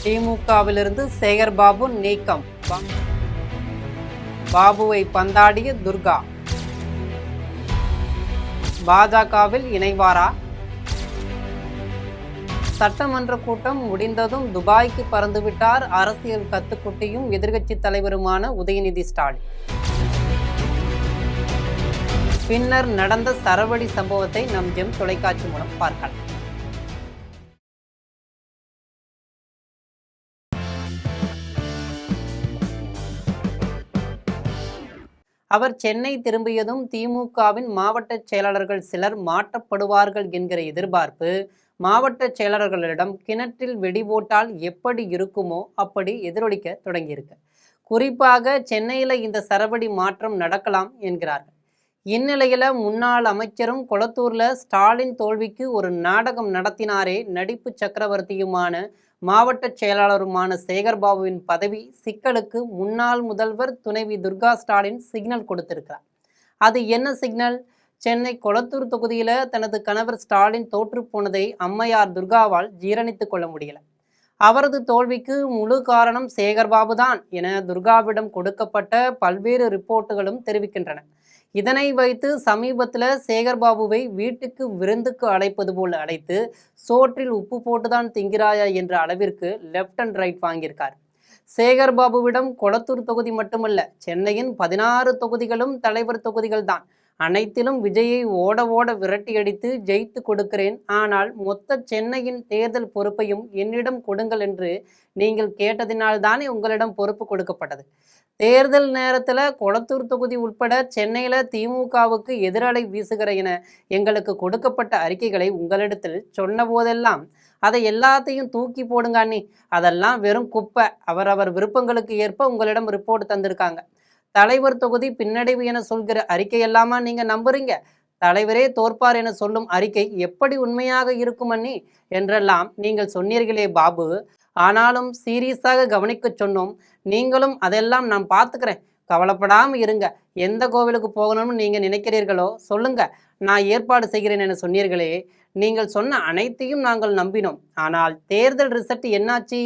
திமுகவிலிருந்து சேகர்பாபு நீக்கம். பாபுவை பந்தாடிய துர்கா பாஜகவில் இணைவாரா? சட்டமன்ற கூட்டம் முடிந்ததும் துபாய்க்கு பறந்துவிட்டார் அரசியல் கத்துக்குட்டியும் எதிர்க்கட்சி தலைவருமான உதயநிதி ஸ்டாலின். பின்னர் நடந்த சரவடி சம்பவத்தை நம் ஜெம் தொலைக்காட்சி மூலம் பார்க்கலாம். அவர் சென்னை திரும்பியதும் திமுகவின் மாவட்ட செயலாளர்கள் சிலர் மாற்றப்படுவார்கள் என்கிற எதிர்பார்ப்பு மாவட்ட செயலாளர்களிடம் கிணற்றில் வெடி போட்டால் எப்படி இருக்குமோ அப்படி எதிரொலிக்க தொடங்கியிருக்கு. குறிப்பாக சென்னையில் இந்த சரவடி மாற்றம் நடக்கலாம் என்கிறார்கள். இந்நிலையில முன்னாள் அமைச்சரும் கொளத்தூர்ல ஸ்டாலின் தோல்விக்கு ஒரு நாடகம் நடத்தினாரே நடிப்பு சக்கரவர்த்தியுமான மாவட்ட செயலாளருமான சேகர்பாபுவின் பதவி சிக்கலுக்கு முன்னாள் முதல்வர் துணைவி துர்கா ஸ்டாலின் சிக்னல் கொடுத்திருக்கிறார். அது என்ன சிக்னல்? சென்னை கொளத்தூர் தொகுதியில தனது கணவர் ஸ்டாலின் தோற்று போனதை அம்மையார் துர்காவால் ஜீரணித்து கொள்ள முடியல. அவரது தோல்விக்கு முழு காரணம் சேகர்பாபு தான் என துர்காவிடம் கொடுக்கப்பட்ட பல்வேறு ரிப்போர்ட்டுகளும் தெரிவிக்கின்றன. இதனை வைத்து சமீபத்தில் சேகர்பாபுவை வீட்டுக்கு விருந்துக்கு அழைப்பது போல் அழைத்து சோற்றில் உப்பு போட்டுதான் திங்கிறாயா என்ற அளவிற்கு லெஃப்ட் அண்ட் ரைட் வாங்கியிருக்கார். சேகர்பாபுவிடம் கொளத்தூர் தொகுதி மட்டுமல்ல, சென்னையின் 16 தொகுதிகளும் தலைவர் தொகுதிகள் தான். அனைத்திலும் விஜயை ஓட ஓட விரட்டியடித்து ஜெயித்து கொடுக்கிறேன், ஆனால் மொத்த சென்னையின் தேர்தல் பொறுப்பையும் என்னிடம் கொடுங்கள் என்று நீங்கள் கேட்டதினால்தானே உங்களிடம் பொறுப்பு கொடுக்கப்பட்டது. தேர்தல் நேரத்தில் கொளத்தூர் தொகுதி உட்பட சென்னையில் திமுகவுக்கு எதிரலை வீசுகிற என எங்களுக்கு கொடுக்கப்பட்ட அறிக்கைகளை உங்களிடத்தில் சொன்ன போதெல்லாம் அதை எல்லாத்தையும் தூக்கி போடுங்க அண்ணி, அதெல்லாம் வெறும் குப்பை, அவரவர் விருப்பங்களுக்கு ஏற்ப உங்களிடம் ரிப்போர்ட் தந்திருக்காங்க. தலைவர் தொகுதி பின்னடைவு என சொல்கிற அறிக்கை எல்லாமா நீங்க நம்புறீங்க? தலைவரே தோற்பார் என சொல்லும் அறிக்கை எப்படி உண்மையாக இருக்கும் அண்ணி என்றெல்லாம் நீங்கள் சொன்னீர்களே பாபு. ஆனாலும் சீரியஸாக கவனிக்க சொன்னோம். நீங்களும் அதெல்லாம் நான் பார்த்துக்கிறேன், கவலைப்படாமல் இருங்க. எந்த கோவிலுக்கு போகணும்னு நீங்கள் நினைக்கிறீர்களோ சொல்லுங்க, நான் ஏற்பாடு செய்கிறேன் என சொன்னீர்களே. நீங்கள் சொன்ன அனைத்தையும் நாங்கள் நம்பினோம். ஆனால் தேர்தல் ரிசல்ட் என்னாச்சு?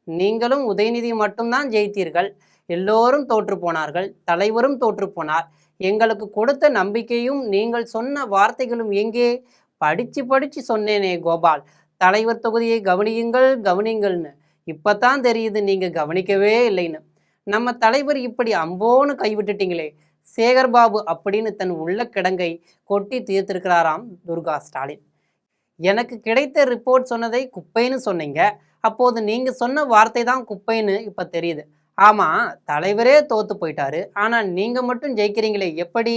நீங்களும் உதயநிதி மட்டும்தான் ஜெயித்தீர்கள். எல்லோரும் தோற்று போனார்கள், தலைவரும் தோற்று போனார். எங்களுக்கு கொடுத்த நம்பிக்கையும் நீங்கள் சொன்ன வார்த்தைகளும் எங்கே? படிச்சு சொன்னேனே கோபால், தலைவர் தொகுதியை கவனியுங்கள் கவனிங்கள்னு. இப்பதான் தெரியுது நீங்க கவனிக்கவே இல்லைன்னு. நம்ம தலைவர் இப்படி அம்போன்னு கைவிட்டுட்டீங்களே சேகர்பாபு அப்படின்னு தன் உள்ள கிடங்கை கொட்டி தீர்த்திருக்கிறாராம் துர்கா ஸ்டாலின். எனக்கு கிடைத்த ரிப்போர்ட் சொன்னதை குப்பைன்னு சொன்னீங்க, அப்போது நீங்க சொன்ன வார்த்தை தான் குப்பைன்னு இப்ப தெரியுது. ஆமா, தலைவரே தோத்து போயிட்டாரு, ஆனா நீங்க மட்டும் ஜெயிக்கிறீங்களே எப்படி?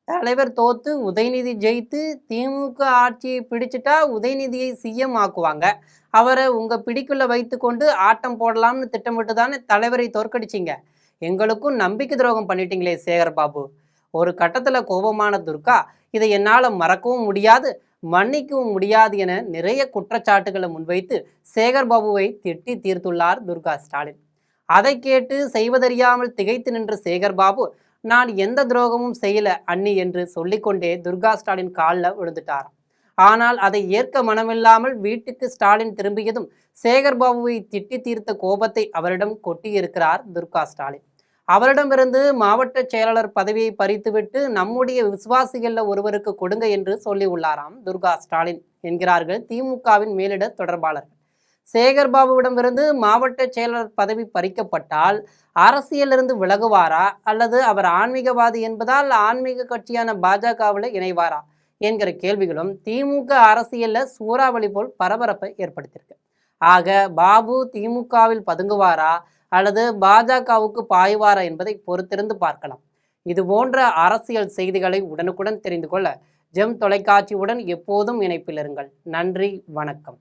தலைவர் தோத்து உதயநிதி ஜெயித்து திமுக ஆட்சியை பிடிச்சிட்டா உதயநிதியை சிஎம் ஆக்குவாங்க. அவரை உங்க பிடிக்குள்ள வைத்து கொண்டு ஆட்டம் போடலாம்னு திட்டமிட்டு தானே தலைவரை தோற்கடிச்சிங்க. எங்களுக்கும் நம்பிக்கை துரோகம் பண்ணிட்டீங்களே சேகர்பாபு. ஒரு கட்டத்துல கோபமான துர்கா இதை என்னால் மறக்கவும் முடியாது, மன்னிக்கவும் முடியாது என நிறைய குற்றச்சாட்டுகளை முன்வைத்து சேகர்பாபுவை திட்டி தீர்த்துள்ளார் துர்கா ஸ்டாலின். அதை கேட்டு செய்வதறியாமல் திகைத்து நின்ற சேகர்பாபு, நான் எந்த துரோகமும் செய்யல அண்ணி என்று சொல்லிக்கொண்டே துர்கா ஸ்டாலின் காலில் விழுந்துட்டாராம். ஆனால் அதை ஏற்க மனமில்லாமல் வீட்டுக்கு ஸ்டாலின் திரும்பியதும் சேகர்பாபுவை திட்டி தீர்த்த கோபத்தை அவரிடம் கொட்டியிருக்கிறார் துர்கா ஸ்டாலின். அவரிடமிருந்து மாவட்ட செயலாளர் பதவியை பறித்துவிட்டு நம்முடைய விசுவாசிகளில் ஒருவருக்கு கொடுங்க என்று சொல்லி உள்ளாராம் துர்கா ஸ்டாலின் என்கிறார்கள் திமுகவின் மேலிட தொடர்பாளர்கள். சேகர்பாபுவிடமிருந்து மாவட்ட செயலாளர் பதவி பறிக்கப்பட்டால் அரசியலிருந்து விலகுவாரா, அல்லது அவர் ஆன்மீகவாதி என்பதால் ஆன்மீக கட்சியான பாஜகவில் இணைவாரா என்கிற கேள்விகளும் திமுக அரசியல்ல சூறாவளி போல் பரபரப்பை ஏற்படுத்தியிருக்கு. ஆக பாபு திமுகவில் பதுங்குவாரா அல்லது பாஜகவுக்கு பாய்வாரா என்பதை பொறுத்திருந்து பார்க்கலாம். இது போன்ற அரசியல் செய்திகளை உடனுக்குடன் தெரிந்து கொள்ள ஜெம் தொலைக்காட்சியுடன் எப்போதும் இணைப்பில் இருங்கள். நன்றி, வணக்கம்.